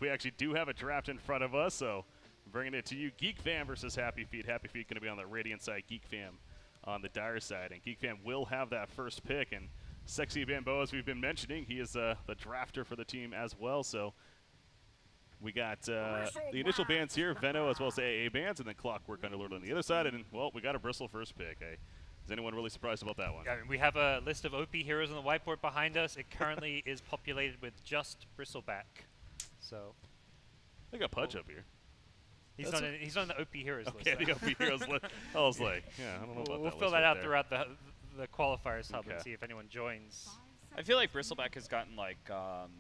we actually do have a draft in front of us, so bringing it to you. Geek Fam versus Happy Feet. Happy Feet going to be on the Radiant side, Geek Fam on the Dire side. And Geek Fam will have that first pick. And Sexy Bambo, as we've been mentioning, he is the drafter for the team as well. So we got the initial bands here, Veno as well as the AA bands, and then Clockwork Underlord on the other side. And, well, we got a Bristle first pick. Is anyone really surprised about that one? I mean, we have a list of OP heroes on the whiteboard behind us. It currently is populated with just Bristleback. So I got Pudge up here. he's on the OP heroes list. Okay, the OP heroes list. I was like, yeah, I don't know about that. We'll fill that out throughout the qualifiers hub and see if anyone joins. I feel like Bristleback has gotten like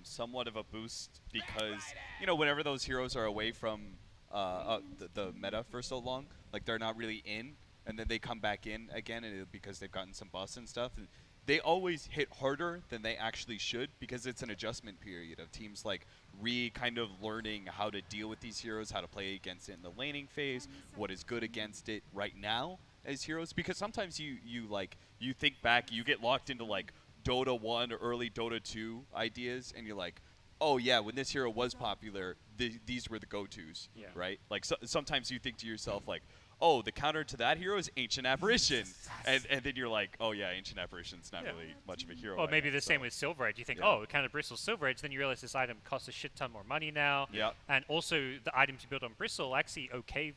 somewhat of a boost because, you know, whenever those heroes are away from the meta for so long, like they're not really in, and then they come back in again because they've gotten some buffs and stuff. They always hit harder than they actually should because it's an adjustment period of teams like kind of learning how to deal with these heroes, how to play against it in the laning phase, what is good against it right now as heroes. Because sometimes you think back, you get locked into like Dota 1 or early Dota 2 ideas, and you're like, oh yeah, when this hero was popular, these were the go-tos, right? Like sometimes you think to yourself like, oh, the counter to that hero is Ancient Apparition. And then you're like, oh, yeah, Ancient Apparition's not really much of a hero. Well, maybe the same with Silver Edge. You think, oh, counter Bristle Silver Edge, then you realize this item costs a shit ton more money now. Yeah. And also, the items you build on Bristle are actually okay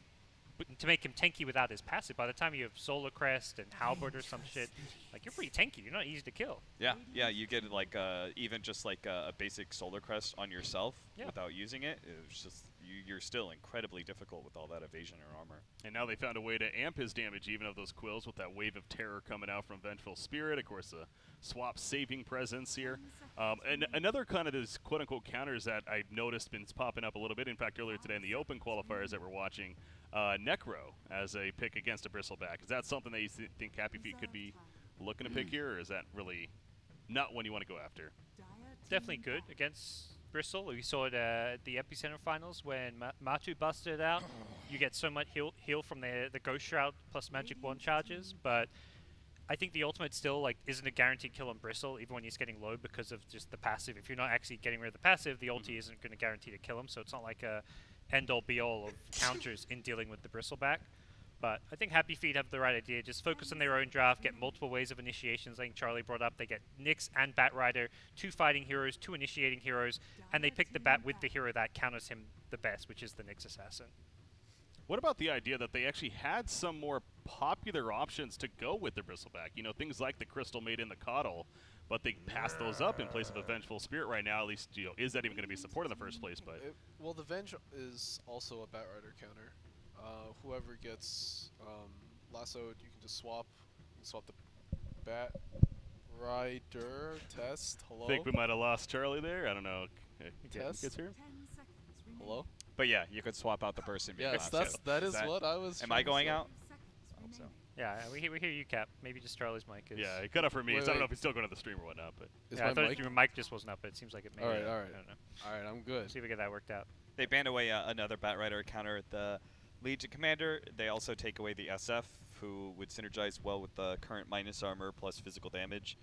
to make him tanky without his passive. By the time you have Solar Crest and Halberd or some shit, like, you're pretty tanky. You're not easy to kill. Yeah, yeah, you get like even just like a basic Solar Crest on yourself without using it. It's just you're still incredibly difficult with all that evasion or armor. And now they found a way to amp his damage even of those quills with that wave of terror coming out from Vengeful Spirit. Of course, the swap saving presence here. And another kind of those quote-unquote counters that I've noticed been popping up a little bit. In fact, earlier today in the open qualifiers that we're watching, Necro as a pick against a Bristleback. Is that something that you think Happy Feet could be looking to pick here, or is that really not one you want to go after? Definitely good against Bristle. We saw it at the Epicenter finals when Matu busted it out. You get so much heal from the Ghost Shroud plus Magic Wand charges, but I think the ultimate still like isn't a guaranteed kill on Bristle, even when he's getting low because of just the passive. If you're not actually getting rid of the passive, the ulti isn't going to guarantee to kill him, so it's not like a end-all be-all of counters in dealing with the Bristleback. But I think Happy Feet have the right idea. Just focus on their own draft, get multiple ways of initiations. I think Charlie brought up. They get Nyx and Batrider, 2 fighting heroes, 2 initiating heroes, and they pick the Bat with the hero that counters him the best, which is the Nyx Assassin. What about the idea that they actually had some more popular options to go with the Bristleback? You know, things like the Crystal Maiden, the Coddle, but they passed those up in place of a Vengeful Spirit right now. At least, you know, is that even going to be supported in the first place? But well, the Venge is also a Batrider counter. Whoever gets lassoed, you can just swap the Batrider test. Hello? I think we might have lost Charlie there. I don't know. Test? Gets here? Hello? But yeah, you could swap out the person. Yes, that is what I was. Am I going out? I hope so. Yeah, we hear you, Cap. Maybe just Charlie's mic is. Yeah, it cut off for me. So I don't know if he's still going to the stream or whatnot. But yeah, I thought your mic just wasn't up, but it seems like it may. All right. I don't know. All right, I'm good. See if we get that worked out. They banned away another Batrider counter at the Legion Commander. They also take away the SF, who would synergize well with the current minus armor plus physical damage.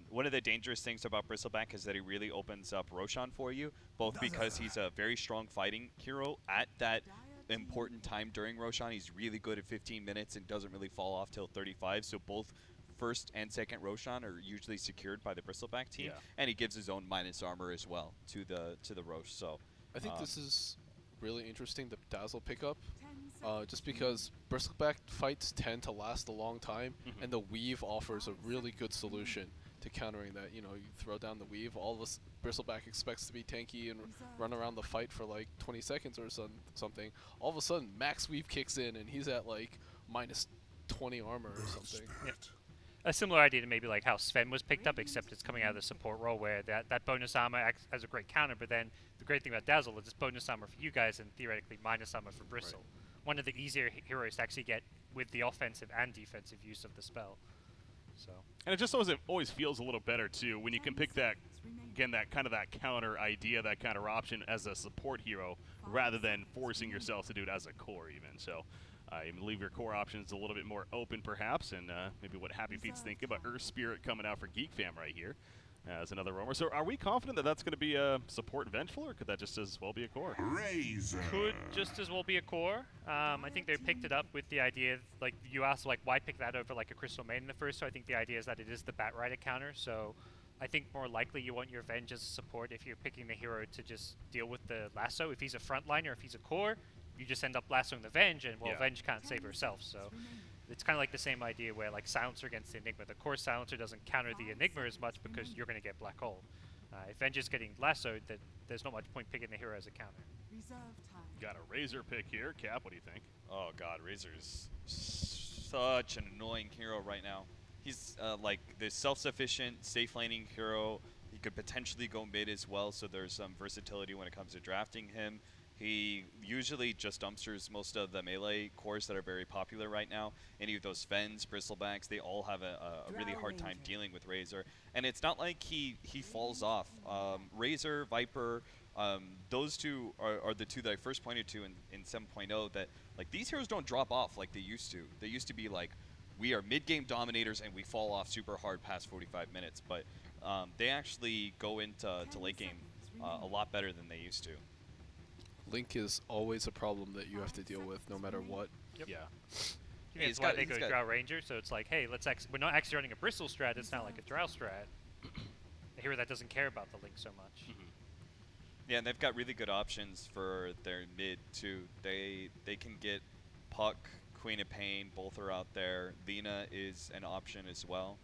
One of the dangerous things about Bristleback is that he really opens up Roshan for you, both because he's a very strong fighting hero at that important time during Roshan. He's really good at 15 minutes and doesn't really fall off till 35, so both first and second Roshan are usually secured by the Bristleback team, and he gives his own minus armor as well to the Rosh. So I think this is really interesting, the Dazzle pickup, just because Bristleback fights tend to last a long time, and the Weave offers a really good solution to countering that. You know, you throw down the Weave, all of us Bristleback expects to be tanky and run around the fight for like 20 seconds or something. All of a sudden, Max Weave kicks in, and he's at like minus 20 armor or something. Yeah. A similar idea to maybe like how Sven was picked up, except it's coming out of the support role where that bonus armor acts as a great counter, but then the great thing about Dazzle is it's bonus armor for you guys and theoretically minus armor for Bristle. Right. One of the easier heroes to actually get with the offensive and defensive use of the spell. So. And it just always feels a little better too when you can pick that, again, that kind of that counter idea, that counter option as a support hero rather than forcing yourself to do it as a core even. So you leave your core options a little bit more open perhaps, and maybe what Happy Feet's thinking about Earth Spirit coming out for Geek Fam right here. as another roamer. So are we confident that that's going to be a support Vengeful, or could that just as well be a core? Could just as well be a core. I think they picked it up with the idea, like you asked, like why pick that over like a Crystal Maiden at first. So I think the idea is that it is the Bat Rider counter. So I think more likely you want your Venge as a support if you're picking the hero to just deal with the lasso. If he's a frontliner, if he's a core, you just end up lassoing the Venge, and well, Venge can't save herself. So it's kind of like the same idea where like Silencer against the Enigma. The core Silencer doesn't counter the Enigma as much because you're going to get Black Hole. If Venge is getting lassoed, then there's not much point picking the hero as a counter. Got a Razor pick here. Cap, what do you think? Oh god, Razor's such an annoying hero right now. He's like the self-sufficient, safe laning hero. He could potentially go mid as well, so there's some versatility when it comes to drafting him. He usually just dumpsters most of the melee cores that are very popular right now. Any of those Fens, Bristlebacks, they all have a really hard time dealing with Razor. And it's not like he falls off. Razor, Viper, those two are the two that I first pointed to in 7.0 that like these heroes don't drop off like they used to. They used to be like, we are mid-game dominators and we fall off super hard past 45 minutes. But they actually go into late game a lot better than they used to. Link is always a problem that you have to deal with no matter what. Yep. Yeah. That's why they go Drow Ranger, so it's like, hey, we're not actually running a Bristle strat, it's not like a Drow strat. A hero that doesn't care about the Link so much. Yeah, and they've got really good options for their mid too. They can get Puck, Queen of Pain, both are out there. Lina is an option as well.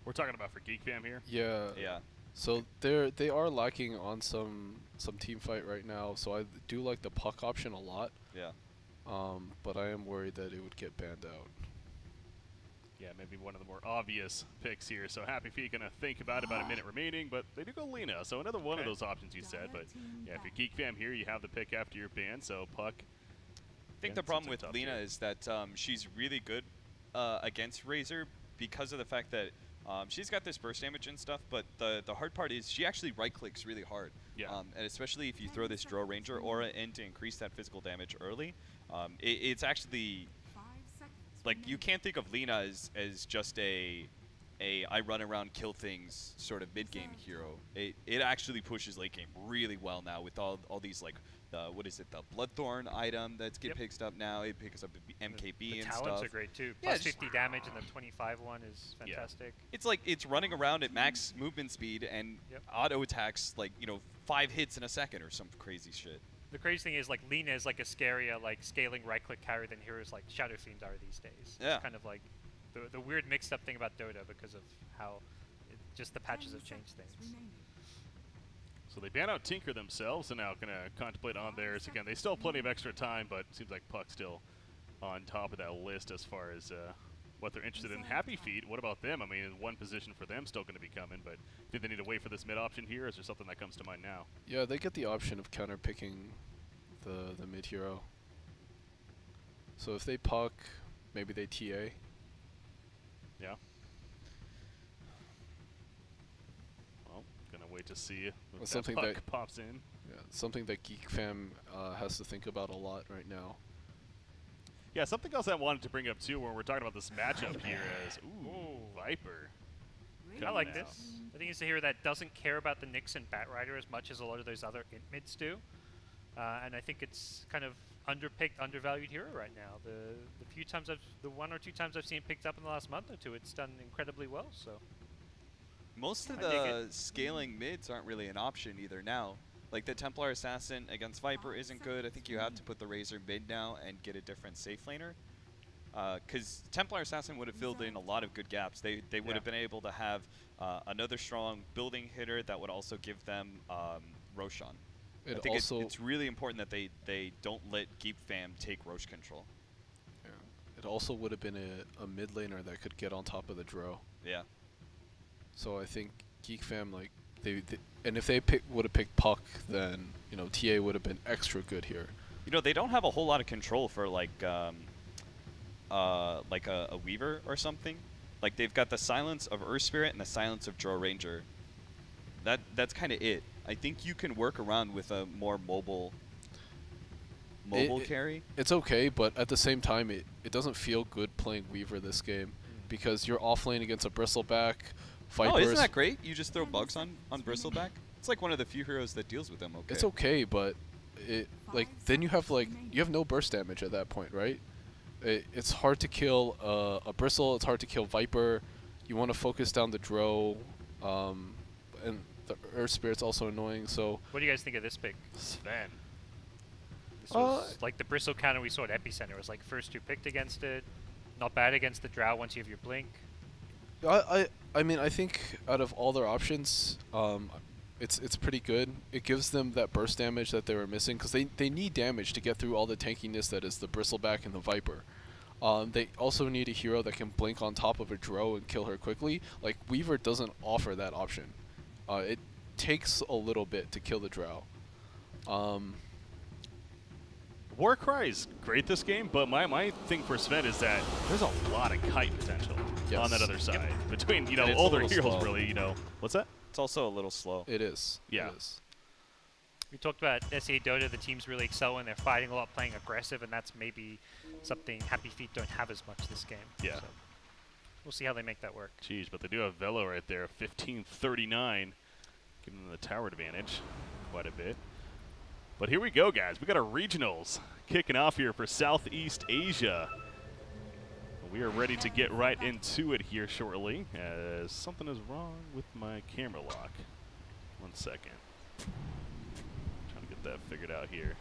We're talking about for Geek Fam here. Yeah. Yeah. So they are lacking on some team fight right now. So I do like the Puck option a lot. Yeah. But I am worried that it would get banned out. Yeah, maybe one of the more obvious picks here. So Happy Feet gonna think about a minute remaining, but they do go Lina. So another one of those options you said. But yeah, if you're Geek Fam here, you have the pick after your ban. So Puck. I think the problem with Lina is that she's really good against Razor because of the fact that she's got this burst damage and stuff, but the hard part is she actually right-clicks really hard. Yeah. And especially if you throw this Drow Ranger aura in to increase that physical damage early, it's actually like you can't think of Lina as just a I run around, kill things sort of mid-game hero. It actually pushes late game really well now with all these like what is it, the Bloodthorn item that's picked up now. It picks up MKB the and talents stuff. are great too. Yeah, Plus 50 damage and the 25 one is fantastic. It's like it's running around at max movement speed and auto attacks like 5 hits in a second or some crazy shit. The crazy thing is like Lina is like a scarier like scaling right-click carry than heroes like Shadow Fiend are these days. Yeah. It's kind of like the weird mixed-up thing about Dota because of how just the patches have changed things. So they ban out Tinker themselves and now going to contemplate on theirs. Again, they still have plenty of extra time, but it seems like Puck's still on top of that list as far as what they're interested in. Happy Feet, what about them? I mean, is one position for them still going to be coming, but do they need to wait for this mid option here, or is there something that comes to mind now? Yeah, they get the option of counter-picking the mid hero. So if they Puck, maybe they TA. Yeah. Gonna wait to see if something Puck that pops in. Yeah, something that Geek Fam has to think about a lot right now. Yeah, something else I wanted to bring up too when we're talking about this matchup here is Viper. I like this. I think it's a hero that doesn't care about the Nyx and Bat Rider as much as a lot of those other int mids do. And I think it's kind of underpicked, undervalued hero right now. The 1 or 2 times I've seen it picked up in the last month or two, it's done incredibly well. So. Most of the scaling mids aren't really an option either now. Like the Templar Assassin against Viper isn't good. I think you have to put the Razor mid now and get a different safe laner. Because Templar Assassin would have filled in a lot of good gaps. They would have been able to have another strong building hitter that would also give them Roshan. I think it's really important that they don't let Geek Fam take Rosh control. Yeah. It also would have been a mid laner that could get on top of the Drow. Yeah. So I think Geek Fam, like and if they would have picked Puck, then TA would have been extra good here. They don't have a whole lot of control for like a Weaver or something. Like they've got the silence of Earth Spirit and the silence of Drow Ranger. That's kind of it. I think you can work around with a more mobile carry. It's okay, but at the same time, it doesn't feel good playing Weaver this game. because you're offlane against a Bristleback. Vipers. Oh, isn't that great? You just throw bugs on Bristleback? It's like one of the few heroes that deals with them okay. It's okay, but then you have no burst damage at that point, right? It's hard to kill a Bristle. It's hard to kill Viper. You want to focus down the Dro, and the Earth Spirit's also annoying. So what do you guys think of this pick? Sven. This was like the Bristle counter we saw at Epicenter. It was like first 2 picked against it. Not bad against the Drow once you have your Blink. I mean, I think out of all their options, it's pretty good. It gives them that burst damage that they were missing, because they need damage to get through all the tankiness that is the Bristleback and the Viper. They also need a hero that can blink on top of a Dro and kill her quickly. Like, Weaver doesn't offer that option. It takes a little bit to kill the Drow. Warcry is great this game, but my thing for Sven is that there's a lot of kite potential on that other side. Between, older heroes really, What's that? It's also a little slow. It is. Yeah. It is. We talked about SA Dota, the teams really excel when they're fighting a lot, playing aggressive, and that's maybe something Happy Feet don't have as much this game. Yeah. So we'll see how they make that work. Jeez, but they do have Velo right there, 1539, giving them the tower advantage quite a bit. But here we go, guys. We got our regionals kicking off here for Southeast Asia. We are ready to get right into it here shortly, as something is wrong with my camera lock. 1 second. Trying to get that figured out here.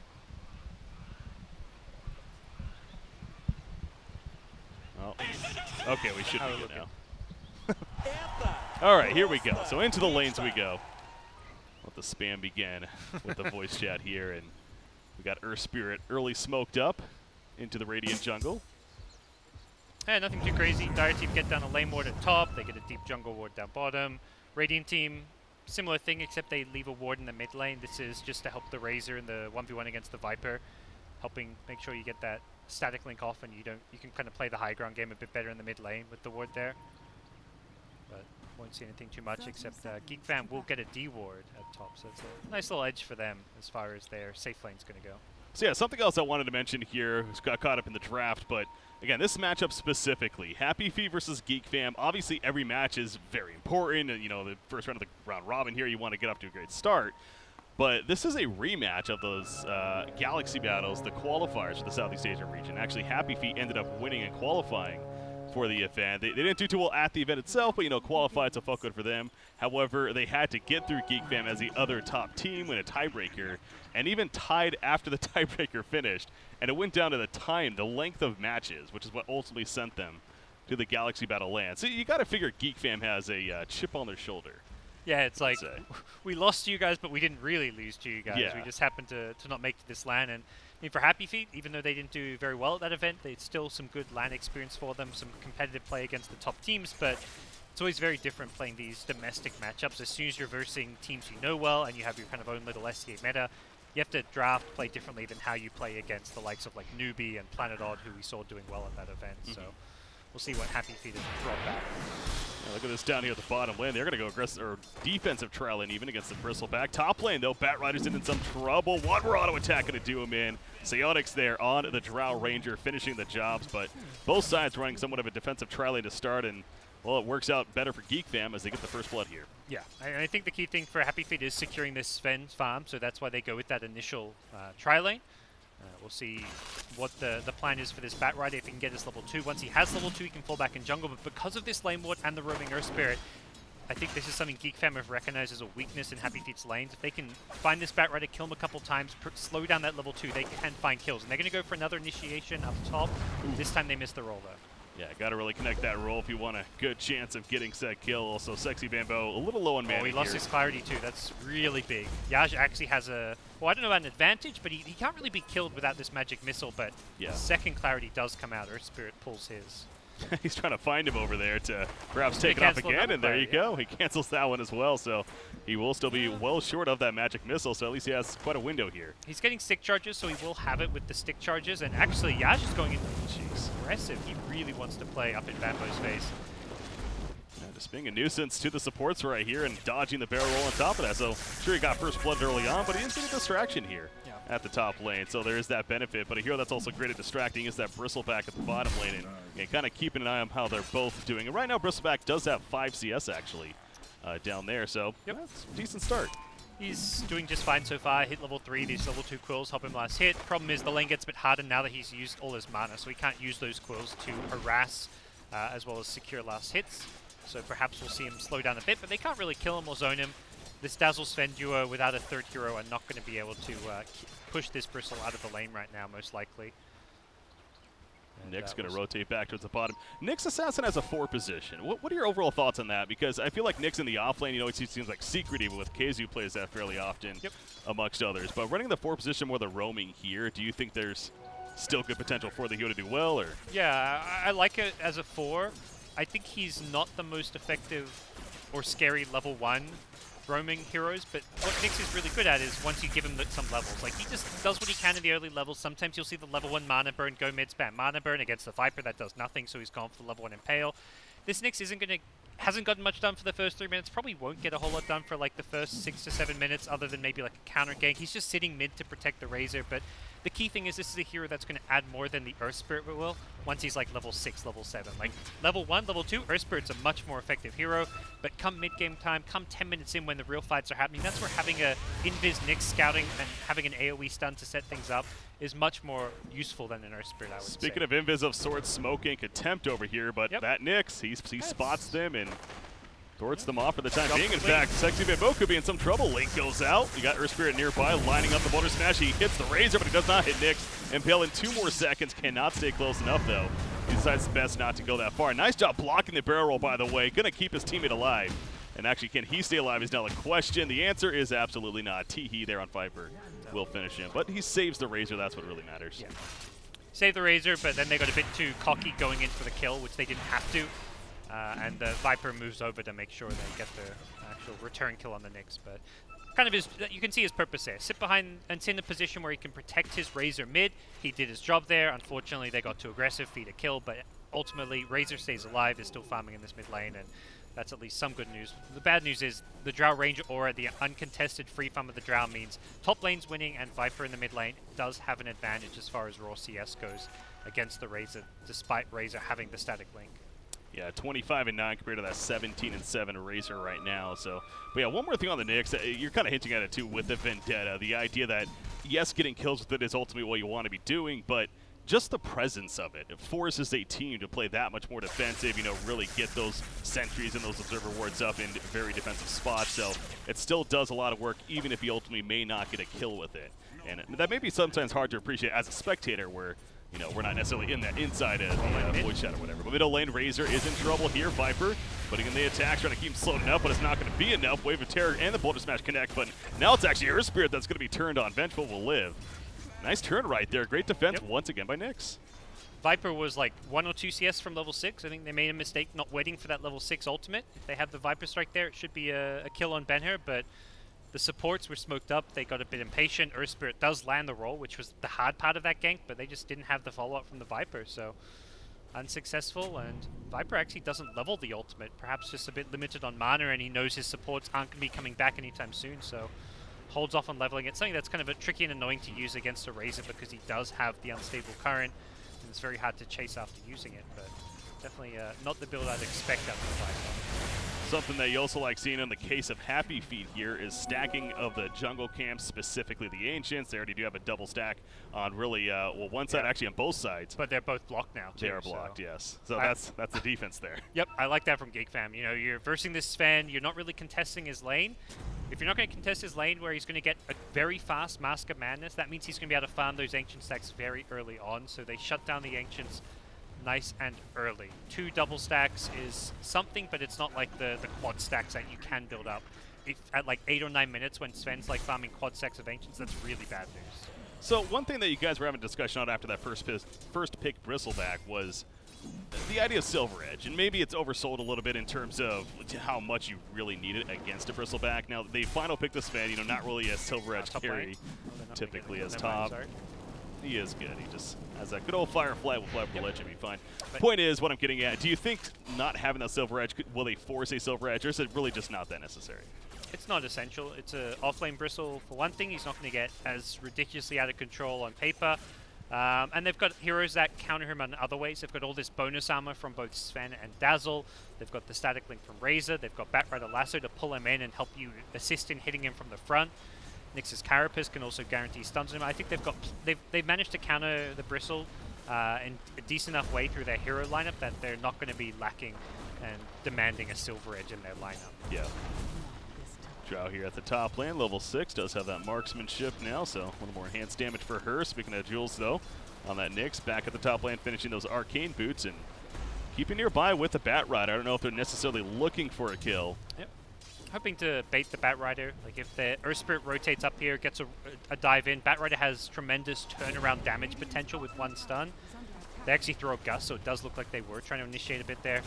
Oh, okay, we should be good now. All right, here we go. So into the lanes we go. Let the spam begin with the voice chat here, and we got Earth Spirit early smoked up into the Radiant jungle. Nothing too crazy. Dire team get down a lane ward at top. They get a deep jungle ward down bottom. Radiant team, similar thing, except they leave a ward in the mid lane. This is just to help the Razor in the 1v1 against the Viper, helping make sure you get that static link off, and you can kind of play the high ground game a bit better in the mid lane with the ward there. But won't see anything too much, except Geek Fam will get a D ward at top, so it's a nice little edge for them as far as their safe lane's going to go. So yeah, something else I wanted to mention here, who's got caught up in the draft, but again, this matchup specifically, Happy Feet versus Geek Fam, obviously every match is very important, and the first round of the round robin here, you want to get off to a great start. But this is a rematch of those Galaxy battles, the qualifiers for the Southeast Asian region. Actually, Happy Feet ended up winning and qualifying for the event. They didn't do too well at the event itself, but qualified, so felt good for them. However, they had to get through Geek Fam as the other top team in a tiebreaker, and even tied after the tiebreaker finished. And it went down to the length of matches, which is what ultimately sent them to the Galaxy Battle land. So you got to figure Geek Fam has a chip on their shoulder. Yeah, it's like, we lost to you guys, but we didn't really lose to you guys. Yeah. We just happened to not make it to this LAN. And I mean, for Happy Feet, even though they didn't do very well at that event, it's still some good LAN experience for them, some competitive play against the top teams. But it's always very different playing these domestic matchups. As soon as you're versing teams you know well and you have your kind of own little SCA meta, you have to draft play differently than how you play against the likes of like Newbie and Planet Odd, who we saw doing well in that event. So we'll see what Happy Feet has brought back. Yeah, look at this down here at the bottom lane. They're going to go aggressive or defensive trial lane even against the Bristleback. Top lane, though, Bat Rider's in some trouble. One more auto attack going to do him in. Psionics there on the Drow Ranger finishing the jobs, but both sides running somewhat of a defensive trial lane to start, and, well, it works out better for Geek Fam as they get the first blood here. Yeah, I think the key thing for Happy Feet is securing this Sven farm, so that's why they go with that initial tri lane. We'll see what the plan is for this Bat Rider if he can get his level 2. Once he has level 2, he can fall back in jungle, but because of this lane ward and the roaming Earth Spirit, I think this is something Geek Fam have recognized as a weakness in Happy Feet's lanes. If they can find this Bat Rider, kill him a couple times, slow down that level 2, they can find kills. And they're going to go for another initiation up top. This time they missed the roll, though. Yeah, got to really connect that roll if you want a good chance of getting said kill. Also, Sexy Bambo a little low on mana. Oh, he lost his clarity too. That's really big. Yaj actually has a, well, I don't know about an advantage, but he can't really be killed without this magic missile, but second clarity does come out. Earth Spirit pulls his. He's trying to find him over there to perhaps take it off again, and there you go. He cancels that one as well, so he will still be well short of that magic missile, so at least he has quite a window here. He's getting stick charges, so he will have it with the stick charges, and actually Yaj is going in aggressive. He really wants to play up in Bambo's face. Yeah, Just being a nuisance to the supports right here and dodging the barrel roll on top of that. So sure he got first blood early on, but he is getting a distraction here at the top lane. So there is that benefit. But a hero that's also great at distracting is that Bristleback at the bottom lane and kind of keeping an eye on how they're both doing. And right now Bristleback does have 5 CS actually down there. So that's a decent start. He's doing just fine so far. Hit level 3, these level 2 quills help him last hit. Problem is the lane gets a bit harder now that he's used all his mana, so he can't use those quills to harass as well as secure last hits. So perhaps we'll see him slow down a bit, but they can't really kill him or zone him. This Dazzle Sven duo without a third hero are not going to be able to push this Bristle out of the lane right now, most likely. Nick's going to rotate back towards the bottom. Nick's Assassin has a 4 position. What are your overall thoughts on that? Because I feel like Nick's in the off lane, you know, it seems like secret even with Keizu plays that fairly often amongst others. But running the 4 position more than roaming here, do you think there's still good potential for the hero to do well? Or yeah, I like it as a 4. I think he's not the most effective or scary level 1 roaming heroes, but what Nyx is really good at is once you give him some levels. Like, he just does what he can in the early levels. Sometimes you'll see the level 1 mana burn go mid spam mana burn against the Viper. That does nothing, so he's gone for the level 1 Impale. This Nyx hasn't gotten much done for the first 3 minutes, probably won't get a whole lot done for like the first 6 to 7 minutes other than maybe like a counter gank. He's just sitting mid to protect the Razor, but the key thing is this is a hero that's going to add more than the Earth Spirit will once he's like level 6, level 7. Like level 1, level 2, Earth Spirit's a much more effective hero, but come mid-game time, come 10 minutes in when the real fights are happening, that's where having a Invis Nyx scouting and having an AoE stun to set things up is much more useful than an Earth Spirit, I would say. Speaking of Invis of Sword Smoking Contempt over here, but that Nyx, he spots them and thwarts them off for the time being. In fact, Sexy Bimbo could be in some trouble. Link goes out. You got Earth Spirit nearby, lining up the Boulder Smash. He hits the Razor, but he does not hit Nyx. Impale in 2 more seconds. Cannot stay close enough, though. He decides it's best not to go that far. Nice job blocking the barrel roll, by the way. Going to keep his teammate alive. And actually, can he stay alive is now the question. The answer is absolutely not. Teehee there on Viper will finish him. But he saves the Razor. That's what really matters. Yeah. Save the Razor, but then they got a bit too cocky going in for the kill, which they didn't have to. And the Viper moves over to make sure they get the actual return kill on the Nyx. But kind of you can see his purpose there. Sit behind and sit in a position where he can protect his Razor mid. He did his job there. Unfortunately, they got too aggressive, feed a kill, but ultimately, Razor stays alive, is still farming in this mid lane, and that's at least some good news. The bad news is the Drow Ranger aura, the uncontested free farm of the Drow means top lane's winning, and Viper in the mid lane does have an advantage as far as raw CS goes against the Razor, despite Razor having the static link. Yeah, 25-9 compared to that 17-7 Razor right now. So, but yeah, one more thing on the Nyx. You're kind of hinting at it too with the Vendetta. The idea that, yes, getting kills with it is ultimately what you want to be doing, but just the presence of it forces a team to play that much more defensive, you know, really get those sentries and those observer wards up in very defensive spots. So it still does a lot of work, even if you ultimately may not get a kill with it. And that may be sometimes hard to appreciate as a spectator where, you know, we're not necessarily in that inside of the void shot or whatever. But middle lane, Razor is in trouble here. Viper putting in the attacks, trying to keep him slowed enough, but it's not going to be enough. Wave of Terror and the Boulder Smash connect, but now it's actually Earth Spirit that's going to be turned on. Vengeful will live. Nice turn right there. Great defense once again by Nyx. Viper was like 1 or 2 CS from level 6. I think they made a mistake not waiting for that level 6 ultimate. If they have the Viper Strike there, it should be a kill on Benher, but the supports were smoked up. They got a bit impatient. Earth Spirit does land the roll, which was the hard part of that gank, but they just didn't have the follow-up from the Viper, so unsuccessful. And Viper actually doesn't level the ultimate, perhaps just a bit limited on mana, and he knows his supports aren't going to be coming back anytime soon, so holds off on leveling it. Something that's kind of a tricky and annoying to use against a Razor because he does have the unstable current, and it's very hard to chase after using it, but definitely not the build I'd expect out of the Viper. Something that you also like seeing in the case of Happy Feet here is stacking of the jungle camps, specifically the Ancients. They already do have a double stack on really, well, one side, actually on both sides. But they're both blocked now, too. They are blocked, yes. So that's the defense there. Yep, I like that from Geek Fam. You know, you're versing this Sven, you're not really contesting his lane. If you're not going to contest his lane where he's going to get a very fast Mask of Madness, that means he's going to be able to farm those Ancient stacks very early on. So they shut down the Ancients nice and early. 2 double stacks is something, but it's not like the quad stacks that you can build up. If at like 8 or 9 minutes when Sven's like farming quad stacks of Ancients, that's really bad news. So one thing that you guys were having a discussion on after that first pick Bristleback was the idea of Silver Edge, and maybe it's oversold a little bit in terms of how much you really need it against a Bristleback. Now, they final pick the Sven, you know, not really a Silver Edge carry, typically as top. He is good. He just has that good old firefly. Will fly over the ledge and be fine. But Point is, what I'm getting at, do you think not having that silver edge, will they force a silver edge, or is it really just not that necessary? It's not essential. It's a off-lane Bristle. For one thing, he's not going to get as ridiculously out of control on paper. And they've got heroes that counter him in other ways. They've got all this bonus armor from both Sven and Dazzle. They've got the static link from Razor. They've got Batrider Lasso to pull him in and help you assist in hitting him from the front. Nyx's Carapace can also guarantee stuns on him. I think they've managed to counter the Bristle in a decent enough way through their hero lineup that they're not going to be lacking and demanding a silver edge in their lineup. Yeah. Drow here at the top lane, level 6, does have that marksmanship now, so a little more enhanced damage for her. Speaking of Jules, though, on that Nyx, back at the top lane, finishing those arcane boots and keeping nearby with the Batrider. I don't know if they're necessarily looking for a kill. Yep. Hoping to bait the Batrider. Like if the Earth Spirit rotates up here, gets a dive in, Batrider has tremendous turnaround damage potential with one stun. They actually throw a gust, so it does look like they were trying to initiate a bit there.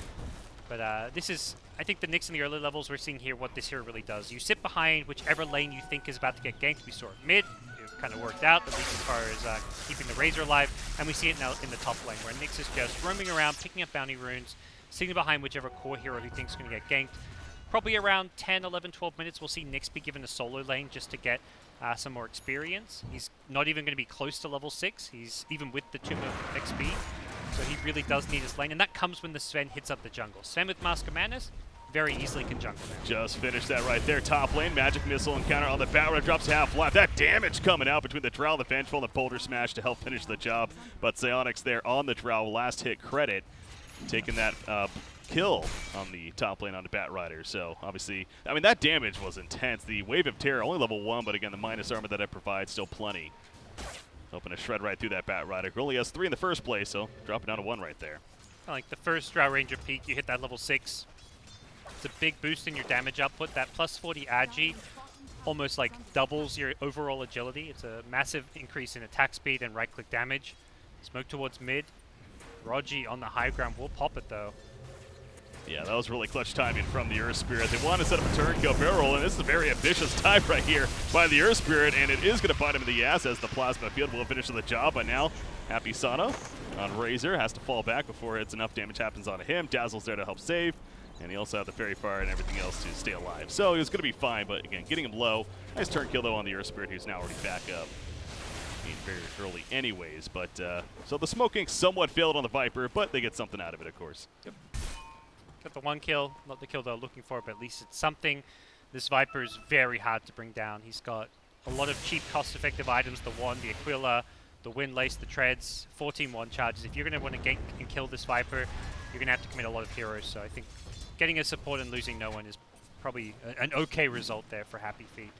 But this is, I think the Nyx in the early levels, we're seeing here what this hero really does. You sit behind whichever lane you think is about to get ganked. We saw it mid, it kind of worked out, at least as far as keeping the Razor alive. And we see it now in the top lane, where Nyx is just roaming around, picking up bounty runes, sitting behind whichever core hero he thinks is going to get ganked. Probably around 10, 11, 12 minutes, we'll see Nyx be given a solo lane just to get some more experience. He's not even going to be close to level 6. He's even with the Tomb of XP. So he really does need his lane, and that comes when the Sven hits up the jungle. Sven with Mask of Madness very easily can jungle now. Just finished that right there. Top lane, Magic Missile encounter on the Batrider, drops half life. That damage coming out between the Drow, the Vengeful, and the Boulder Smash to help finish the job. But Psionics there on the Drow, last hit credit, taking that kill on the top lane on the Batrider. So obviously, I mean, that damage was intense. The Wave of Terror, only level 1, but again, the minus armor that it provides, still plenty. Hoping to shred right through that Batrider. Only has 3 in the first place, so dropping down to 1 right there. Like the first Drow Ranger peak, you hit that level 6. It's a big boost in your damage output. That plus 40 agi almost like doubles your overall agility. It's a massive increase in attack speed and right-click damage. Smoke towards mid. Rogi on the high ground will pop it though. Yeah, that was really clutch timing from the Earth Spirit. They want to set up a turn kill barrel roll, and this is a very ambitious dive right here by the Earth Spirit, and it is going to bite him in the ass as the Plasma Field will finish the job. But now, Happy Sana on Razor has to fall back before it's enough damage happens onto him. Dazzle's there to help save, and he also had the Fairy Fire and everything else to stay alive. So he was going to be fine, but again, getting him low. Nice turn kill, though, on the Earth Spirit, who's now already back up. I mean, very early anyways, but so the smoking somewhat failed on the Viper, but they get something out of it, of course. Yep. Got the 1 kill, not the kill they're looking for, but at least it's something. This Viper is very hard to bring down. He's got a lot of cheap, cost-effective items, the Wand, the Aquila, the Windlace, the Treads, 14 1 charges. If you're going to want to gank and kill this Viper, you're going to have to commit a lot of heroes. So I think getting a support and losing no one is probably an okay result there for Happy Feet.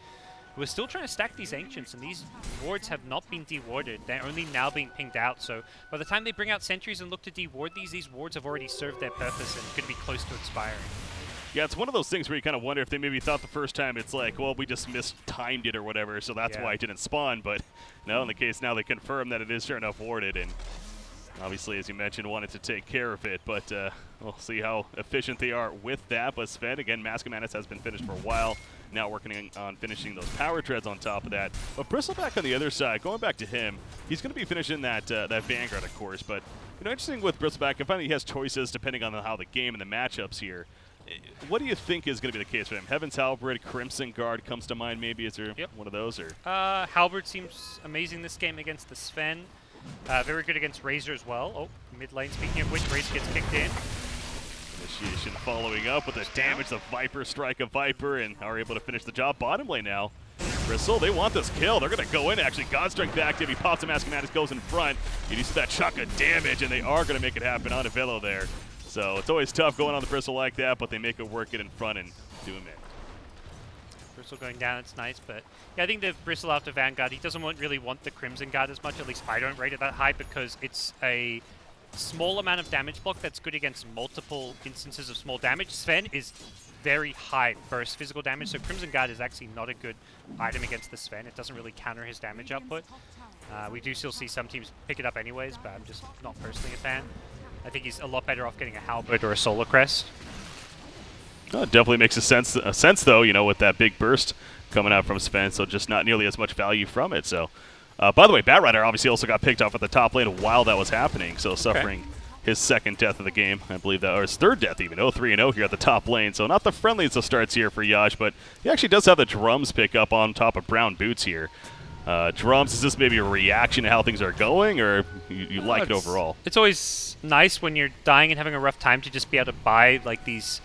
We're still trying to stack these Ancients, and these wards have not been dewarded. They're only now being pinged out, so by the time they bring out sentries and look to deward these wards have already served their purpose and could be close to expiring. Yeah, it's one of those things where you kind of wonder if they maybe thought the first time it's like, well, we just mistimed it or whatever, so that's why it didn't spawn. But no, in the case now they confirm that it is sure enough warded, and obviously, as you mentioned, wanted to take care of it. But we'll see how efficient they are with that. But Sven, again, Mask of Madness has been finished for a while. Now working on finishing those power treads on top of that. But Bristleback on the other side, going back to him, he's going to be finishing that that Vanguard, of course. But you know, interesting with Bristleback, I find that he has choices depending on how the game and the matchups here. What do you think is going to be the case for him? Heaven's Halberd, Crimson Guard comes to mind maybe. Is there one of those? Or Halberd seems amazing this game against the Sven. Very good against Razor as well. Oh, mid lane, speaking of which, Razor gets kicked in. Initiation following up with the damage, the Viper strike of Viper, and are able to finish the job. Bottom lane now. Bristle, they want this kill. They're going to go in, actually. God Strength active. He pops a Mask of Madness, goes in front. You see that chuck of damage, and they are going to make it happen on a Velo there. So it's always tough going on the Bristle like that, but they make it work, get in front, and do him in. Bristle going down, it's nice, but yeah, I think the Bristle after Vanguard, he doesn't really want the Crimson Guard as much. At least I don't rate it that high because it's a small amount of damage block that's good against multiple instances of small damage. Sven is very high burst physical damage, so Crimson Guard is actually not a good item against the Sven. It doesn't really counter his damage output. We do still see some teams pick it up anyways, but I'm just not personally a fan. I think he's a lot better off getting a Halberd or a Solar Crest. Oh, it definitely makes a sense though, you know, with that big burst coming out from Sven, so just not nearly as much value from it. So By the way, Batrider obviously also got picked off at the top lane while that was happening, so suffering his second death of the game, I believe that, or his third death even, 0-3-0 here at the top lane. So not the friendliest of starts here for Yash, but he actually does have the drums pick up on top of Brown Boots here. Drums, is this maybe a reaction to how things are going, or you like it overall? It's always nice when you're dying and having a rough time to just be able to buy like these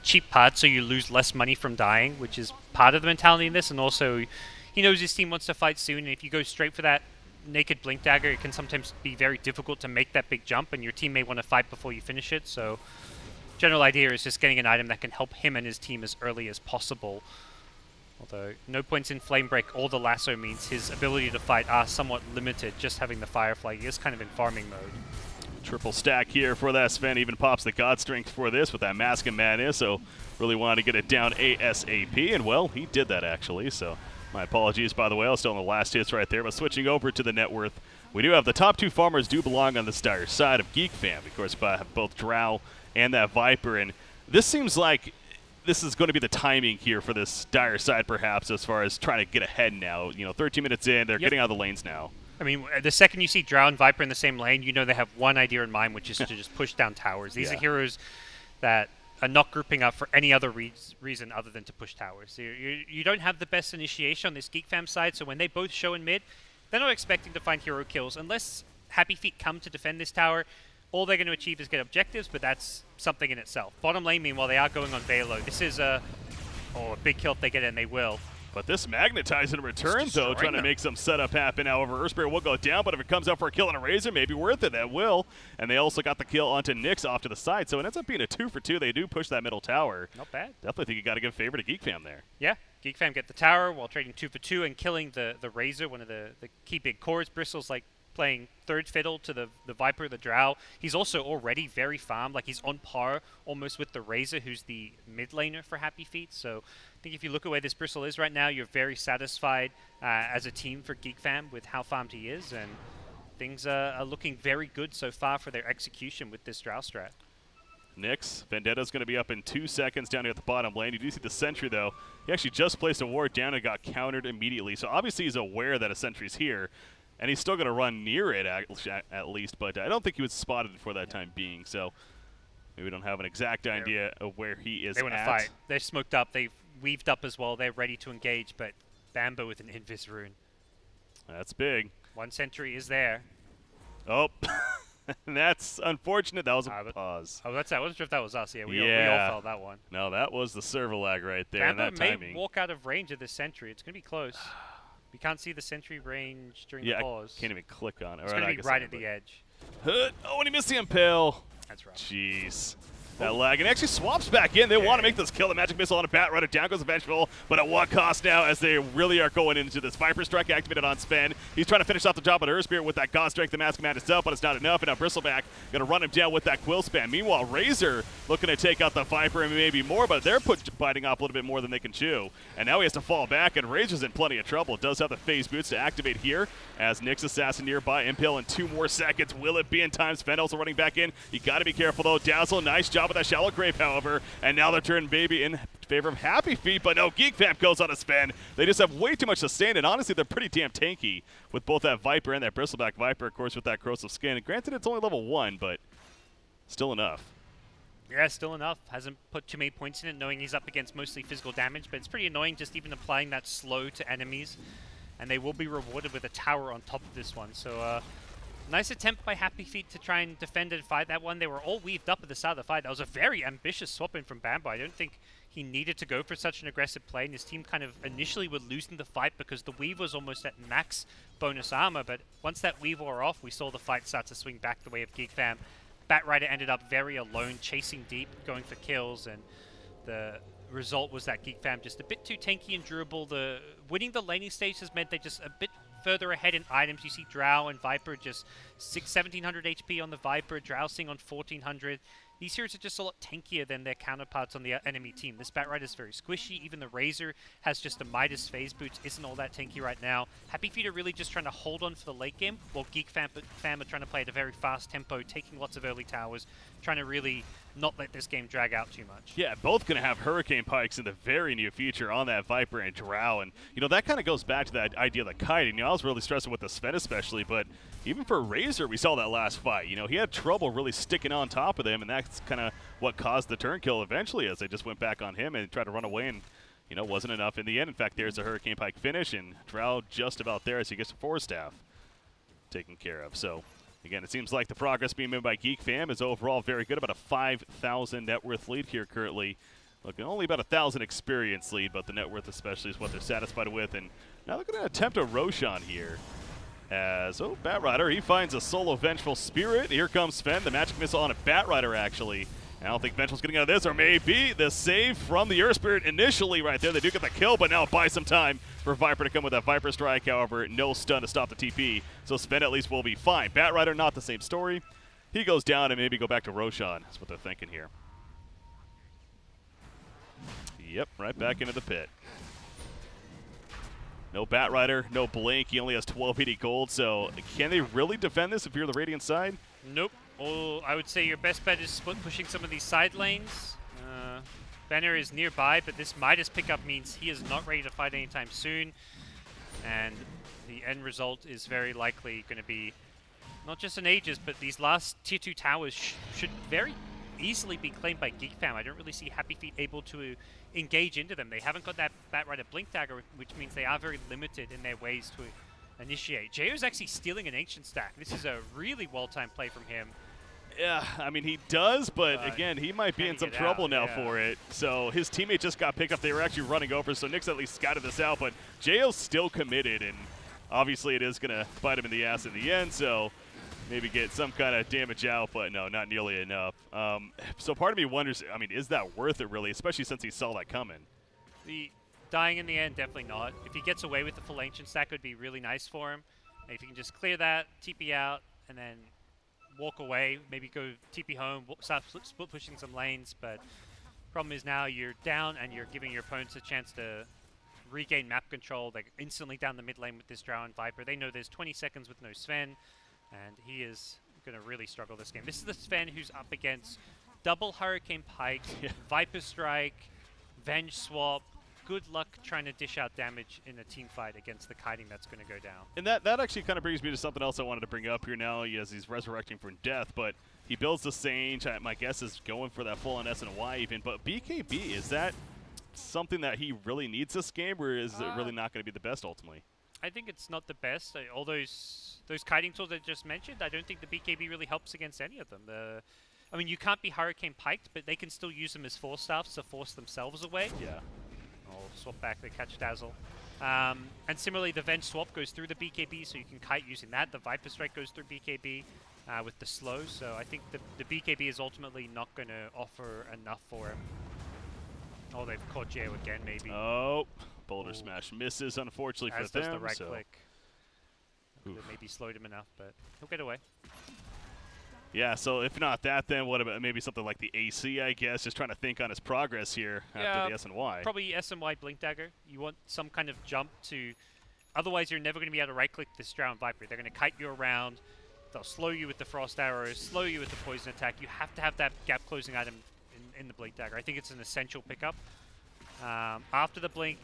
cheap parts so you lose less money from dying, which is part of the mentality in this. And also, he knows his team wants to fight soon, and if you go straight for that naked blink dagger, it can sometimes be very difficult to make that big jump, and your team may want to fight before you finish it. So general idea is just getting an item that can help him and his team as early as possible. Although no points in Flame Break or the lasso means his ability to fight are somewhat limited. Just having the Firefly, he is kind of in farming mode. Triple stack here for that. Sven even pops the God Strength for this with that Mask and Madness, so really wanted to get it down ASAP, and well, he did that actually, so my apologies, by the way. I was still on the last hits right there, but switching over to the net worth, we do have the top two farmers do belong on the dire side of Geek Fam. Of course, both Drow and that Viper, and this seems like this is going to be the timing here for this dire side, perhaps, as far as trying to get ahead now. You know, 13 minutes in, they're getting out of the lanes now. I mean, the second you see Drow and Viper in the same lane, you know they have one idea in mind, which is to just push down towers. These are heroes that are not grouping up for any other reason other than to push towers. You don't have the best initiation on this Geek Fam side, so when they both show in mid, they're not expecting to find hero kills. Unless Happy Feet come to defend this tower, all they're going to achieve is get objectives, but that's something in itself. Bottom lane, meanwhile, they are going on Velo. This is a big kill if they get it, and they will. But this Magnetize in return, though, trying to make some setup happen. However, Earthspirit will go down, but if it comes out for a kill on a Razor, maybe worth it. That will. And they also got the kill onto Nyx off to the side, so it ends up being a 2 for 2. They do push that middle tower. Not bad. Definitely think you got to give favor to Geek Fam there. Yeah, Geek Fam get the tower while trading 2 for 2 and killing the Razor, one of the key big cores. Bristle's like playing third fiddle to the Viper, the Drow. He's also already very farmed. Like, he's on par almost with the Razor, who's the mid laner for Happy Feet. So I think if you look at where this Bristle is right now, you're very satisfied as a team for Geek Fam with how farmed he is, and things are looking very good so far for their execution with this Drow strat. Nyx, Vendetta's going to be up in 2 seconds down here at the bottom lane. You do see the sentry, though. He actually just placed a ward down and got countered immediately. So obviously he's aware that a sentry's here, and he's still going to run near it at least, but I don't think he was spotted for that time being. So maybe we don't have an exact idea of where he is They want to fight. They're smoked up. They've weaved up as well. They're ready to engage, but Bambo with an Invis rune. That's big. One sentry is there. Oh, that's unfortunate. That was a pause. Oh, that's that. I wasn't sure if that was us. Yeah, we all felt that one. No, that was the server lag right there. Bambo and that timing. may walk out of range of this sentry. It's going to be close. We can't see the sentry range during the pause. I can't even click on it. It's going to be right at the edge. Oh, and he missed the impale. That's right. Jeez. That lag, and he actually swaps back in. They want to make this kill. The magic missile on a bat, right down goes the Vengeful, but at what cost now as they really are going into this. Viper Strike activated on Sven. He's trying to finish off the job with Earthspirit with that God Strength, the Mask Man itself, but it's not enough, and now Bristleback going to run him down with that Quill Spam. Meanwhile, Razor looking to take out the Viper and maybe more, but they're biting off a little bit more than they can chew. And now he has to fall back, and Razor's in plenty of trouble. Does have the Phase Boots to activate here as Nyx Assassin nearby. Impale in 2 more seconds. Will it be in time? Sven also running back in. You got to be careful, though. Dazzle, nice job with that Shallow Grave, however, and now they're turning baby in favor of Happy Feet, but no, Geek Fam goes on a spin. They just have way too much sustain, and honestly, they're pretty damn tanky with both that Viper and that Bristleback Viper, of course, with that Corrosive Skin. And granted, it's only level 1, but still enough. Yeah, still enough. Hasn't put too many points in it, knowing he's up against mostly physical damage, but it's pretty annoying just even applying that slow to enemies, and they will be rewarded with a tower on top of this one. So, nice attempt by Happy Feet to try and defend and fight that one. They were all weaved up at the start of the fight. That was a very ambitious swap in from Bambo. I don't think he needed to go for such an aggressive play, and his team kind of initially were losing the fight because the weave was almost at max bonus armor, but once that weave wore off, we saw the fight start to swing back the way of Geek Fam. Batrider ended up very alone, chasing deep, going for kills, and the result was that Geek Fam just a bit too tanky and durable. Winning the laning stage has meant they just a bit further ahead in items. You see Drow and Viper just 1700 HP on the Viper, Drowsing on 1400. These heroes are just a lot tankier than their counterparts on the enemy team. This Batrider is very squishy. Even the Razor has just a Midas Phase Boots, isn't all that tanky right now. Happy Feet are really just trying to hold on for the late game, while Geek Fam are trying to play at a very fast tempo, taking lots of early towers, trying to really not let this game drag out too much. Yeah, both going to have Hurricane Pikes in the very near future on that Viper and Drow. And, you know, that kind of goes back to that idea of the kiting. You know, I was really stressing with the Sven especially, but even for Razor, we saw that last fight. You know, he had trouble really sticking on top of them, and that's kind of what caused the turn kill eventually as they just went back on him and tried to run away, and, you know, wasn't enough in the end. In fact, there's a Hurricane Pike finish, and Drow just about there as he gets the 4-staff taken care of. So, again, it seems like the progress being made by Geek Fam is overall very good. About a 5,000 net worth lead here currently. Looking only about 1,000 experience lead, but the net worth especially is what they're satisfied with. And now they're going to attempt a Roshan here. As, Bat Rider, he finds a solo Vengeful Spirit. Here comes Sven, the magic missile on a Bat Rider actually. I don't think Vengeful's getting out of this, or maybe the save from the Earth Spirit initially right there. They do get the kill, but now buy some time for Viper to come with that Viper Strike. However, no stun to stop the TP, so Sven at least will be fine. Bat Rider, not the same story. He goes down and maybe go back to Roshan. That's what they're thinking here. Yep, right back into the pit. No Bat Rider, no Blink. He only has 1280 gold, so can they really defend this if you're the Radiant side? Nope. Oh, I would say your best bet is split pushing some of these side lanes. Banner is nearby, but this Midas pickup means he is not ready to fight anytime soon. And the end result is very likely going to be not just an Aegis, but these last tier 2 towers should very easily be claimed by Geek Fam. I don't really see Happy Feet able to engage into them. They haven't got that Bat Rider Blink Dagger, which means they are very limited in their ways to initiate. Jayo's actually stealing an Ancient stack. This is a really well-timed play from him. Yeah, I mean, he does, but again, he might be in some trouble now for it. So his teammate just got picked up. They were actually running over, so Nick's at least scouted this out, but Jayo's still committed, and obviously it is going to bite him in the ass in the end, so maybe get some kind of damage out, but no, not nearly enough. So part of me wonders, I mean, is that worth it really, especially since he saw that coming? The dying in the end, definitely not. If he gets away with the full Ancient stack, it would be really nice for him. If he can just clear that, TP out, and then walk away, maybe go TP home, start split pushing some lanes, but problem is now you're down and you're giving your opponents a chance to regain map control. They're instantly down the mid lane with this Drow and Viper. They know there's 20 seconds with no Sven, and he is going to really struggle this game. This is the Sven who's up against double Hurricane Pike, Viper Strike, Venge Swap. Good luck trying to dish out damage in a team fight against the kiting that's going to go down. And that actually kind of brings me to something else I wanted to bring up here now as he's resurrecting from death, but he builds the Sage. My guess is going for that full on SNY even, but BKB, is that something that he really needs this game, or is it really not going to be the best ultimately? I think it's not the best. All those kiting tools I just mentioned, I don't think the BKB really helps against any of them. I mean, you can't be Hurricane Piked, but they can still use them as force staffs to force themselves away. Yeah. I'll swap back the Catch Dazzle. And similarly, the Venge Swap goes through the BKB, so you can kite using that. The Viper Strike goes through BKB with the slow, so I think the BKB is ultimately not going to offer enough for him. Oh, they've caught Jayo again, maybe. Oh, Boulder Smash misses, unfortunately for them. As does the right click. They maybe slowed him enough, but he'll get away. Yeah, so if not that, then what about maybe something like the AC, I guess, just trying to think on his progress here after the SNY. Probably SNY Blink Dagger. You want some kind of jump to... Otherwise, you're never going to be able to right-click this Drow and Viper. They're going to kite you around. They'll slow you with the Frost Arrows, slow you with the Poison Attack. You have to have that gap-closing item in the Blink Dagger. I think it's an essential pickup. After the Blink,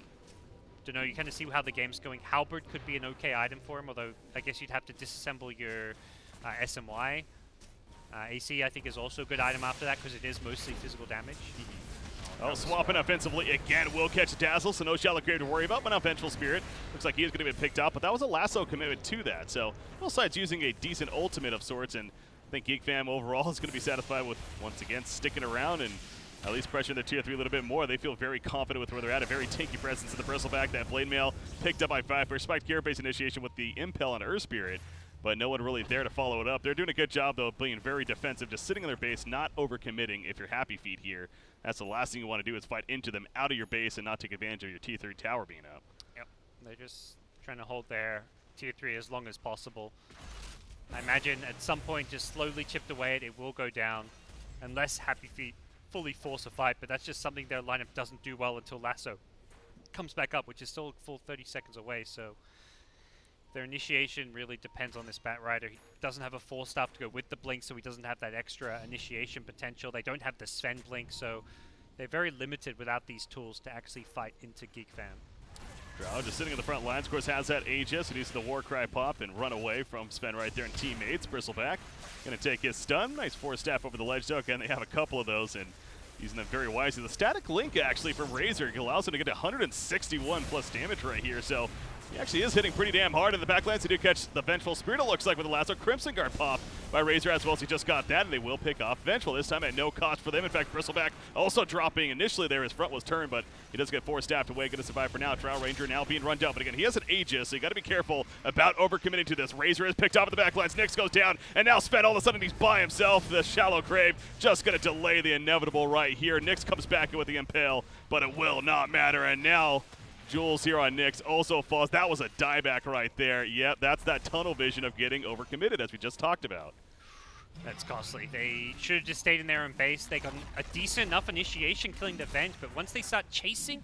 don't know, you kind of see how the game's going. Halberd could be an okay item for him, although I guess you'd have to disassemble your SMY. AC, I think, is also a good item after that because it is mostly physical damage. Oh, swapping offensively again. Will catch a Dazzle, so no Shallow Grave to worry about, but now Vengeful Spirit. Looks like he is going to be picked up, but that was a lasso commitment to that. So both sides using a decent ultimate of sorts, and I think Geek Fam overall is going to be satisfied with, once again, sticking around and at least pressuring their tier 3 a little bit more. They feel very confident with where they're at. A very tanky presence in the Bristleback. That Blade Mail picked up by Viper. Spiked Gear Base initiation with the Impel on Earth Spirit, but no one really there to follow it up. They're doing a good job, though, of being very defensive, just sitting in their base, not overcommitting if you're Happy Feet here. That's the last thing you want to do is fight into them out of your base and not take advantage of your tier 3 tower being up. Yep, they're just trying to hold their tier 3 as long as possible. I imagine at some point, just slowly chipped away, it will go down, unless Happy Feet fully force a fight, but that's just something their lineup doesn't do well until Lasso comes back up, which is still a full 30 seconds away, so Their initiation really depends on this Batrider. He doesn't have a 4-staff to go with the blink, so he doesn't have that extra initiation potential. They don't have the Sven blink, so they're very limited without these tools to actually fight into Geek Fam. Drow just sitting in the front lines, of course, has that Aegis. He needs the Warcry pop and run away from Sven right there and teammates. Bristleback going to take his stun. Nice 4-staff over the ledge, though. Again, they have a couple of those and using them very wisely. The static link, actually, from Razor allows him to get to 161 plus damage right here. So he actually is hitting pretty damn hard in the backlands. He did catch the Vengeful Spirit, it looks like, with the lasso. Crimson Guard pop by Razor as well as he just got that, and they will pick off Vengeful this time at no cost for them. In fact, Bristleback also dropping initially there. His front was turned, but he does get 4-staffed away. Going to survive for now. Drow Ranger now being run down, but again, he has an Aegis, so you got to be careful about overcommitting to this. Razor is picked off in the backlines. Nyx goes down, and now Sven all of a sudden he's by himself. The Shallow Grave just going to delay the inevitable right here. Nyx comes back in with the Impale, but it will not matter, and now Jules here on Nyx also falls. That was a dieback right there. Yep, that's that tunnel vision of getting overcommitted, as we just talked about. That's costly. They should have just stayed in their own base. They got a decent enough initiation killing the Venge, but once they start chasing,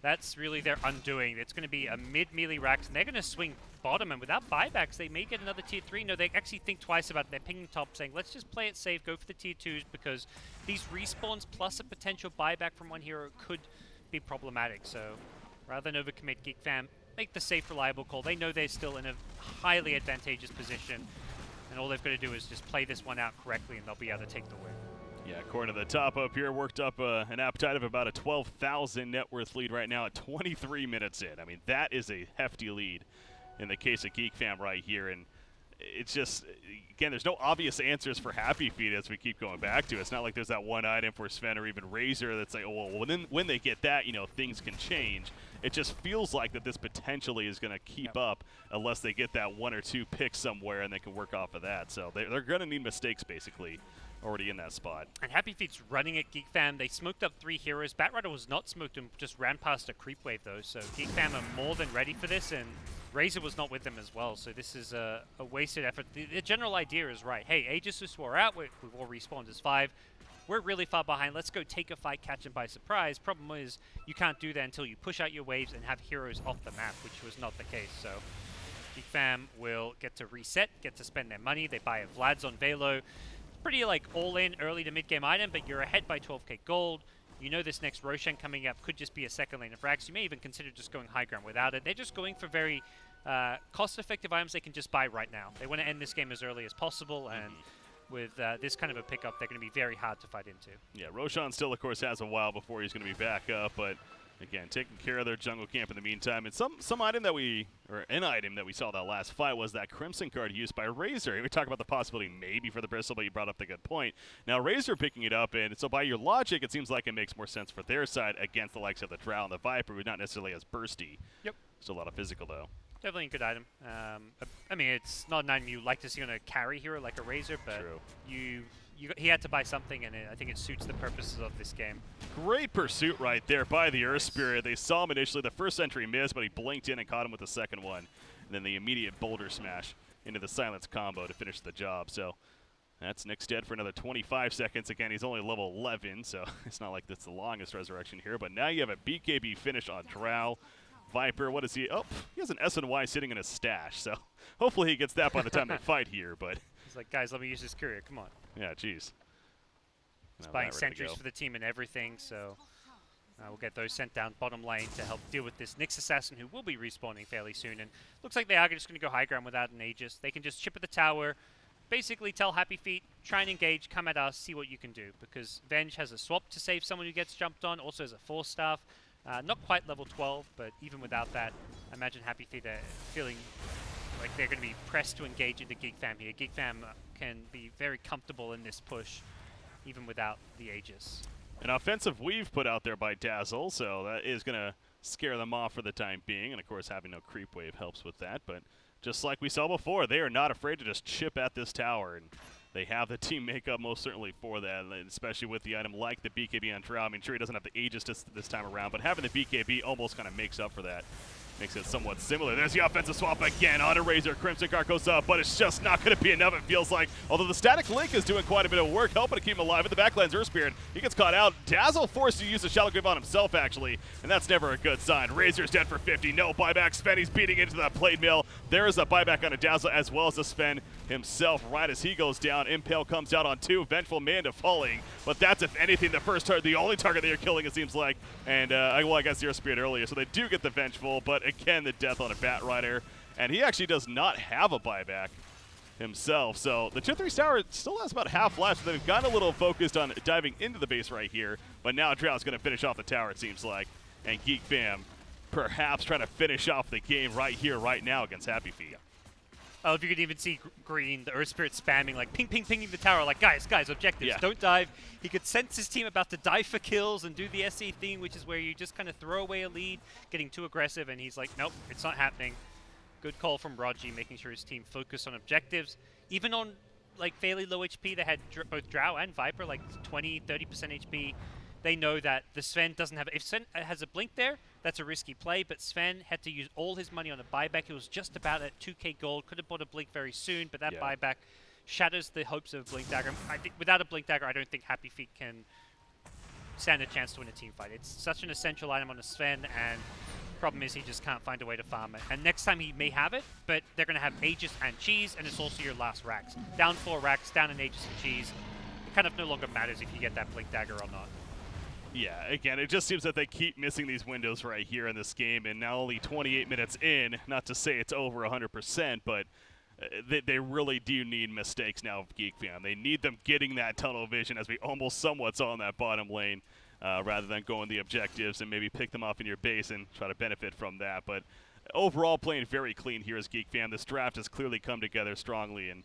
that's really their undoing. It's going to be a mid-melee Rax, and they're going to swing bottom, and without buybacks, they may get another tier 3. No, they actually think twice about it. They're pinging top, saying, let's just play it safe, go for the tier 2s, because these respawns plus a potential buyback from one hero could be problematic. So rather than overcommit, Geek Fam make the safe, reliable call. They know they're still in a highly advantageous position, and all they've got to do is just play this one out correctly, and they'll be able to take the win. Yeah, according to the top up here, worked up an appetite of about a 12,000 net worth lead right now at 23 minutes in. I mean, that is a hefty lead in the case of Geek Fam right here, and it's just, again, there's no obvious answers for Happy Feet as we keep going back to it. It's not like there's that one item for Sven or even Razor that's like, oh, well, when they get that, you know, things can change. It just feels like that this potentially is going to keep up unless they get that 1 or 2 picks somewhere and they can work off of that. So they're going to need mistakes, basically, already in that spot. And Happy Feet's running at Geek Fam. They smoked up 3 heroes. Batrider was not smoked and just ran past a creep wave, though. So Geek Fam are more than ready for this, and Razor was not with them as well. So this is a wasted effort. The general idea is right. Hey, Aegis just wore out. We've all respawned as 5. We're really far behind. Let's go take a fight, catch them by surprise. Problem is, you can't do that until you push out your waves and have heroes off the map, which was not the case. So Geek Fam will get to reset, get to spend their money. They buy a Vlad's on Velo. Pretty like all-in early to mid-game item, but you're ahead by 12k gold. You know this next Roshan coming up could just be a second lane of Rax. You may even consider just going high ground without it. They're just going for very cost-effective items they can just buy right now. They want to end this game as early as possible, and with this kind of a pickup, they're going to be very hard to fight into. Yeah, Roshan still, of course, has a while before he's going to be back up, but again, taking care of their jungle camp in the meantime. And some item that an item that we saw that last fight was that Crimson card used by Razor. We talk about the possibility maybe for the Bristle, but you brought up the good point. Now, Razor picking it up, and so by your logic, it seems like it makes more sense for their side against the likes of the Drow and the Viper, but not necessarily as bursty. Yep. Still a lot of physical, though. Definitely a good item. I mean, it's not an item you like to see on a carry hero like a Razor, but he had to buy something, and I think it suits the purposes of this game. Great pursuit right there by the Earth Spirit. They saw him initially. The first entry missed, but he blinked in and caught him with the second one. And then the immediate boulder smash into the silence combo to finish the job. So that's Nyx dead for another 25 seconds. Again, he's only level 11, so it's not like that's the longest resurrection here. But now you have a BKB finish on Drow. Viper, what is he? Oh, he has an SNY sitting in his stash, so hopefully he gets that by the time they fight here. But he's like, guys, let me use this courier. Come on. Yeah, jeez. He's buying sentries for the team and everything, so we'll get those sent down bottom lane to help deal with this Nyx assassin, who will be respawning fairly soon. And looks like they are just going to go high ground without an Aegis. They can just chip at the tower, basically tell Happy Feet, try and engage, come at us, see what you can do. Because Venge has a swap to save someone who gets jumped on, also has a 4-staff. Not quite level 12, but even without that, I imagine Happy Feet are feeling like they're going to be pressed to engage into Geek Fam here. Geek Fam can be very comfortable in this push, even without the Aegis. An offensive weave put out there by Dazzle, so that is going to scare them off for the time being. And, of course, having no creep wave helps with that. But just like we saw before, they are not afraid to just chip at this tower. And they have the team makeup most certainly for that, especially with the item like the BKB on Drow. I mean, sure, he doesn't have the Aegis this time around, but having the BKB almost kind of makes up for that. makes it somewhat similar. There's the offensive swap again onto Razor. Crimson Guard goes up, but it's just not going to be enough, it feels like. Although the Static Link is doing quite a bit of work, helping to keep him alive. In the backlands, Earth Spirit, he gets caught out. Dazzle forced to use the Shallow Grave on himself, actually, and that's never a good sign. Razor's dead for 50. No buyback. Sven, he's beating into that plate mill. There is a buyback on a Dazzle as well as a Sven himself. Right as he goes down, Impale comes out on 2. Vengeful Manda falling, but that's, if anything, the only target they are killing, it seems like. And, well, I guess Earth Spirit earlier, so they do get the Vengeful, but again, the death on a Bat Rider. And he actually does not have a buyback himself. So the 2-3 tower still has about half life, so they've gotten a little focused on diving into the base right here. But now Drow's going to finish off the tower, it seems like. And Geek Fam perhaps trying to finish off the game right here, right now against Happy Feet. Oh, if you could even see Green, the Earth Spirit spamming, like pinging the tower, like guys, objectives, don't dive. He could sense his team about to dive for kills and do the SC thing, which is where you just kind of throw away a lead, getting too aggressive, and he's like, nope, it's not happening. Good call from Raji, making sure his team focused on objectives. Even on like fairly low HP, they had both Drow and Viper, like 20, 30% HP. They know that the Sven doesn't have... If Sven has a blink there, that's a risky play, but Sven had to use all his money on a buyback. It was just about at 2k gold. Could have bought a blink very soon, but that buyback shatters the hopes of Blink Dagger. I think without a Blink Dagger, I don't think Happy Feet can stand a chance to win a team fight. It's such an essential item on a Sven, and problem is he just can't find a way to farm it. And next time he may have it, but they're going to have Aegis and Cheese, and it's also your last racks. Down 4 racks, down an Aegis and Cheese. It kind of no longer matters if you get that Blink Dagger or not. Yeah, again, it just seems that they keep missing these windows right here in this game, and now only 28 minutes in, not to say it's over 100%, but they really do need mistakes now of Geek Fam. They need them getting that tunnel vision, as we almost somewhat saw in that bottom lane, rather than going the objectives and maybe pick them off in your base and try to benefit from that. But overall, playing very clean here as Geek Fam. This draft has clearly come together strongly, and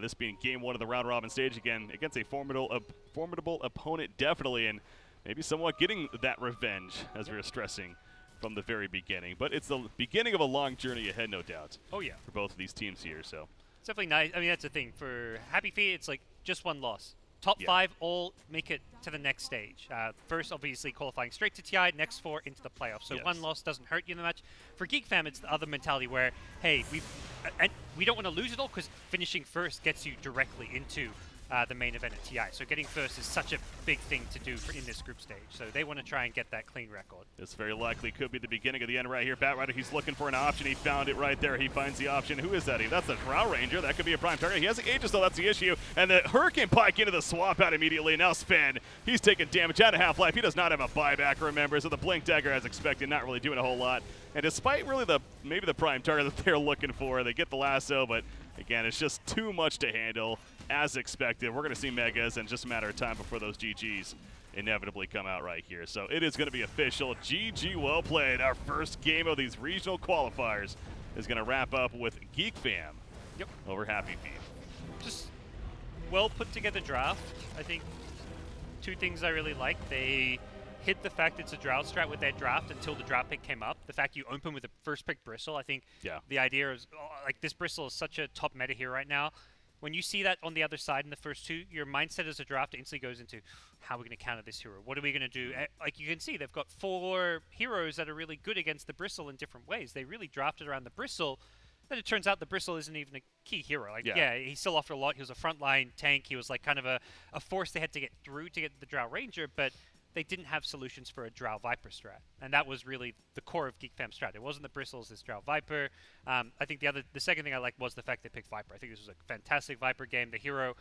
this being game 1 of the round-robin stage, again, against a formidable opponent, definitely, and maybe somewhat getting that revenge, as we were stressing from the very beginning. But it's the beginning of a long journey ahead, no doubt. Oh, yeah. For both of these teams here, so. It's definitely nice. I mean, that's the thing. For Happy Feet, it's like just 1 loss. Top 5 all make it to the next stage. First, obviously, qualifying straight to TI, next 4 into the playoffs. So 1 loss doesn't hurt you in the match. For Geek Fam, it's the other mentality where, hey, we don't want to lose it all because finishing first gets you directly into the main event at TI. So getting first is such a big thing to do in this group stage. So they want to try and get that clean record. This very likely could be the beginning of the end right here. Bat Rider, he's looking for an option. He found it right there. He finds the option. Who is that? That's a Drow Ranger. That could be a prime target. He has the Aegis, though. That's the issue. And the Hurricane Pike into the swap out immediately. Now Sven, he's taking damage out of half-life. He does not have a buyback, remember. So the Blink Dagger, as expected, not really doing a whole lot. And despite really maybe the prime target that they're looking for, they get the lasso, but again, it's just too much to handle. As expected, we're going to see Megas in just a matter of time before those GGs inevitably come out right here. So it is going to be official. GG, well played. Our first game of these regional qualifiers is going to wrap up with Geek Fam over Happy Feet. Just well put together draft. I think 2 things I really like. They hid the fact it's a drought strat with their draft until the draft pick came up. The fact you open with a first pick Bristle, I think the idea is, like, this Bristle is such a top meta here right now. When you see that on the other side in the first 2, your mindset as a drafter instantly goes into, how are we going to counter this hero? What are we going to do? Like you can see, they've got 4 heroes that are really good against the Bristle in different ways. They really drafted around the Bristle. Then it turns out the Bristle isn't even a key hero. Like, he still offered a lot. He was a frontline tank. He was like kind of a force they had to get through to get the Drow Ranger, but they didn't have solutions for a Drow Viper strat. And that was really the core of Geek Fam strat. It wasn't the Bristles, it's Drow Viper. I think the second thing I liked was the fact they picked Viper. I think this was a fantastic Viper game. The hero,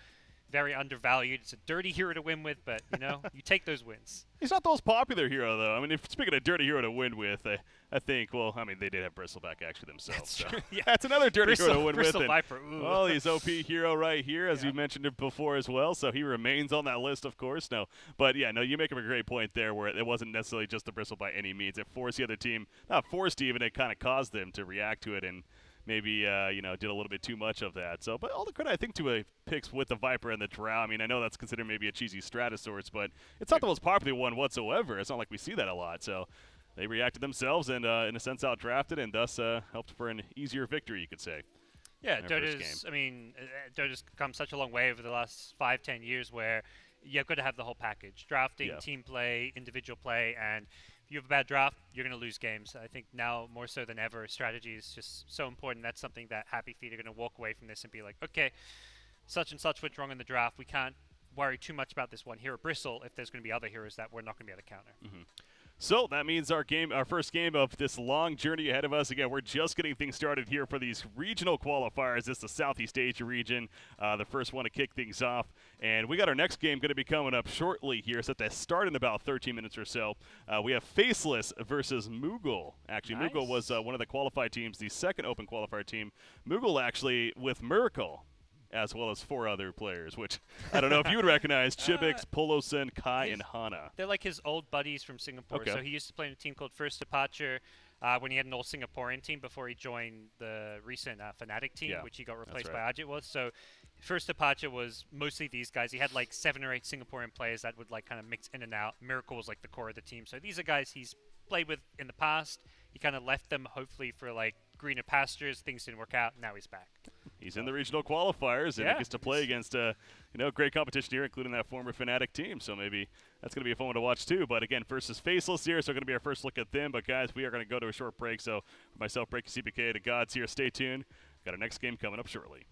very undervalued. It's a dirty hero to win with, but, you know, you take those wins. He's not the most popular hero, though. I mean, if speaking of dirty hero to win with, I think, well, I mean, they did have Bristleback actually themselves. That's so true. Yeah. That's another dirty hero to win Bristle with. Viper. Well, he's OP hero right here, as you mentioned it before as well, so he remains on that list, of course. No, but yeah, no, you make up a great point there where it wasn't necessarily just the Bristle by any means. It forced the other team, not forced even, it kind of caused them to react to it and maybe, you know, did a little bit too much of that. So, but all the credit, I think, to picks with the Viper and the Drow. I mean, I know that's considered maybe a cheesy strat of sorts, but it's not the most popular one whatsoever. It's not like we see that a lot. So they reacted themselves and, in a sense, outdrafted and thus helped for an easier victory, you could say. Yeah, Dota's, I mean, Dota's come such a long way over the last 5-10 years where you've got to have the whole package. Drafting, team play, individual play, and if you have a bad draft, you're going to lose games. I think now more so than ever, strategy is just so important. That's something that Happy Feet are going to walk away from this and be like, okay, such and such went wrong in the draft. We can't worry too much about this one hero, Bristle, if there's going to be other heroes that we're not going to be able to counter. So that means our first game of this long journey ahead of us. Again, we're just getting things started here for these regional qualifiers. It's the Southeast Asia region, the first one to kick things off. And we got our next game going to be coming up shortly here, set to start in about 13 minutes or so. We have Faceless versus Moogle. Actually, Nice. Moogle was one of the qualified teams, the second open qualifier team. Moogle actually with Miracle, as well as 4 other players, which I don't know if you would recognize: Chibix, Polosen, Kai, and Hana. They're like his old buddies from Singapore. Okay. So he used to play in a team called First Departure when he had an old Singaporean team before he joined the recent Fnatic team, Yeah, which he got replaced right. by Ajit was. So First Departure was mostly these guys. He had like 7 or 8 Singaporean players that would like kind of mix in and out. Miracle was like the core of the team. So these are guys he's played with in the past. He kind of left them hopefully for like greener pastures. Things didn't work out. Now he's back. He's in the regional qualifiers, and Yeah. he gets to play against great competition here, including that former Fnatic team. So maybe that's going to be a fun one to watch too. But again, versus Faceless here, so going to be our first look at them. But guys, we are going to go to a short break. So for myself, Breaky CPK, to Gods here, stay tuned. Got our next game coming up shortly.